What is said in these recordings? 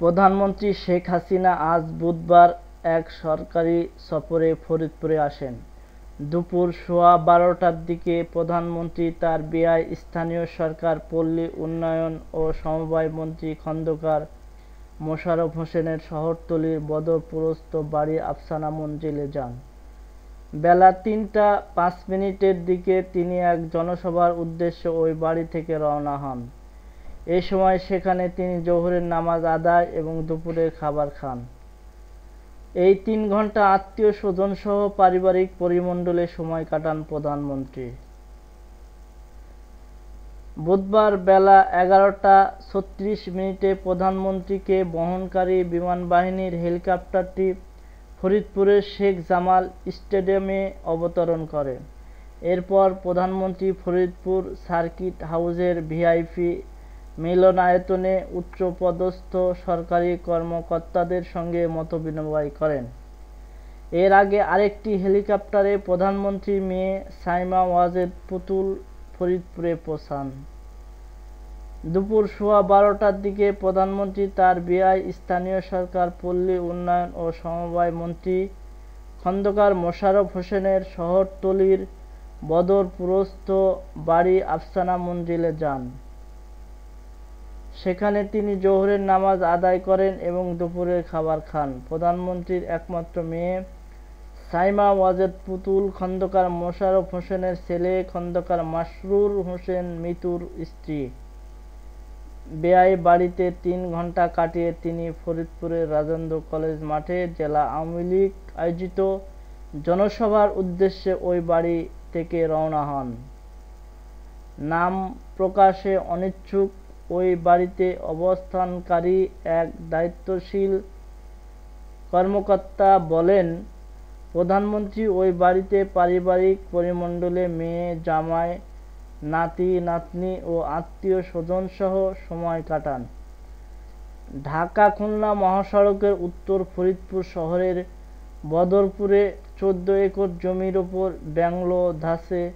প্রধানমন্ত্রী শেখ হাসিনা আজ বুধবার এক সরকারি সফরে ফরিদপুরে আসেন। দুপুর সোয়া 12টার দিকে প্রধানমন্ত্রী তার ব্যয় স্থানীয় সরকার, পল্লী উন্নয়ন ও সমবায় মন্ত্রী খন্দকার মোশাররফ হোসেনের শহরতলির বদরপুরস্থ বাড়ি আফসানা মঞ্জিলে যান। বেলা ৩টা ৫ মিনিটের দিকে তিনি এক জনসভার উদ্দেশ্যে ওই বাড়ি থেকে রওনা হন। এ সময় সেখানে তিনি জোহরের নামাজ আদায় এবং দুপুরের খাবার খান। এই ৩ ঘণ্টা আত্মীয়-স্বজনসহ পারিবারিক পরিমণ্ডলে সময় কাটান প্রধানমন্ত্রী। বুধবার বেলা ১১টা ৩৬ মিনিটে প্রধানমন্ত্রীকে বহনকারী বিমানবাহিনীর হেলিকপ্টারটি ফরিদপুরের শেখ জামাল স্টেডিয়ামে অবতরণ করে। এরপর প্রধানমন্ত্রী ফরিদপুর সার্কিট হাউসের ভিআইপি মিলনায়তনে উচ্চপদস্থ সরকারি কর্মকর্তাদের সঙ্গে মতবিনিময় করেন। এর আগে আরেকটি হেলিকপ্টারে প্রধানমন্ত্রীর মেয়ে সাইমা ওয়াজেদ পুতুল ফরিদপুরে পৌঁছান। দুপুর সোয়া 12টার দিকে প্রধানমন্ত্রী তার ব্যয় স্থানীয় সরকার, পল্লী উন্নয়ন ও সমবায় মন্ত্রী খন্দকার মোশাররফ হোসেনের শহরতলির বদরপুরস্থ বাড়ি আফসানা মঞ্জিলে যান। সেখানে তিনি জোহরের নামাজ আদায় করেন এবং দুপুরের খাবার খান। প্রধানমন্ত্রীর একমাত্র মেয়ে সাইমা ওয়াজেদ পুতুল খন্দকার মোশাররফ হোসেনের ছেলে খন্দকার মাসরুর হোসেন মিতুর স্ত্রী। ব্যয় বাড়িতে ৩ ঘণ্টা কাটিয়ে তিনি ফরিদপুরের রাজেন্দ্র কলেজ মাঠে জেলা আওয়ামী লীগ আয়োজিত জনসভার উদ্দেশ্যে ওই বাড়ি থেকে রওনা হন। নাম প্রকাশে অনিচ্ছুক ওই বাড়িতে অবস্থানকারী এক দায়িত্বশীল কর্মকর্তা বলেন, প্রধানমন্ত্রী ওই বাড়িতে পারিবারিক পরিমণ্ডলে মেয়ে, জামাই, নাতি নাতনি ও আত্মীয়-স্বজনসহ সময় কাটান। ঢাকা-খুলনা মহাসড়কের উত্তর ফরিদপুর শহরের বদরপুরে ১৪ একর জমির ওপর ব্যাংলো ধাঁচে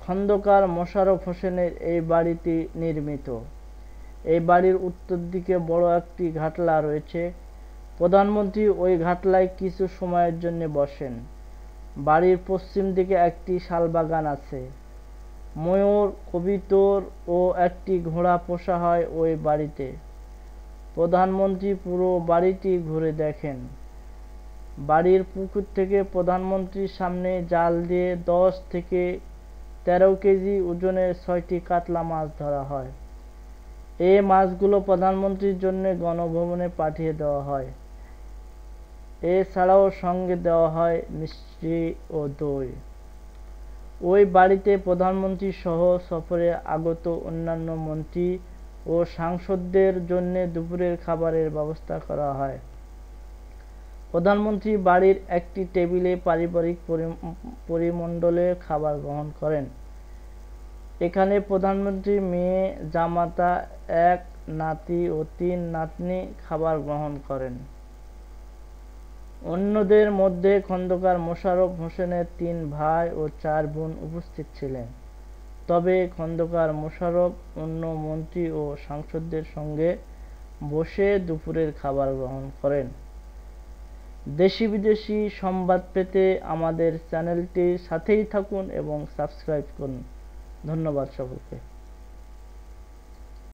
খন্দকার মোশাররফ হোসেনের এই বাড়িটি নির্মিত। এই বাড়ির উত্তর দিকে বড় একটি ঘাটলা রয়েছে। প্রধানমন্ত্রী ওই ঘাটলায় কিছু সময়ের জন্য বসেন। বাড়ির পশ্চিম দিকে একটি শালবাগান আছে। ময়ূর, কবুতর ও একটি ঘোড়া পোষা হয় ওই বাড়িতে। প্রধানমন্ত্রী পুরো বাড়িটি ঘুরে দেখেন। বাড়ির পুকুর থেকে প্রধানমন্ত্রীর সামনে জাল দিয়ে ১০ থেকে ১৩ কেজি ওজনের ৬টি কাতলা মাছ ধরা হয়। এই মাছগুলো প্রধানমন্ত্রীর জন্য গণভবনে পাঠিয়ে দেওয়া হয়। এছাড়াও সঙ্গে দেওয়া হয় মিষ্টি ও দই। ওই বাড়িতে প্রধানমন্ত্রী সহ সফরে আগত অন্যান্য মন্ত্রী ও সাংসদদের জন্য দুপুরের খাবারের ব্যবস্থা করা হয়। প্রধানমন্ত্রী বাড়ির একটি টেবিলে পারিবারিক পরিমণ্ডলে খাবার গ্রহণ করেন। এখানে প্রধানমন্ত্রীর মেয়ে, জামাতা, এক নাতি ও ৩ নাতনি খাবার গ্রহণ করেন। অন্যদের মধ্যে খন্দকার মোশাররফ হোসেনের ৩ ভাই ও ৪ বোন উপস্থিত ছিলেন। তবে খন্দকার মোশাররফ অন্য মন্ত্রী ও সাংসদদের সঙ্গে বসে দুপুরের খাবার গ্রহণ করেন। দেশি বিদেশি সংবাদ পেতে আমাদের চ্যানেলটির সাথেই থাকুন এবং সাবস্ক্রাইব করুন। ধন্যবাদ সকলকে।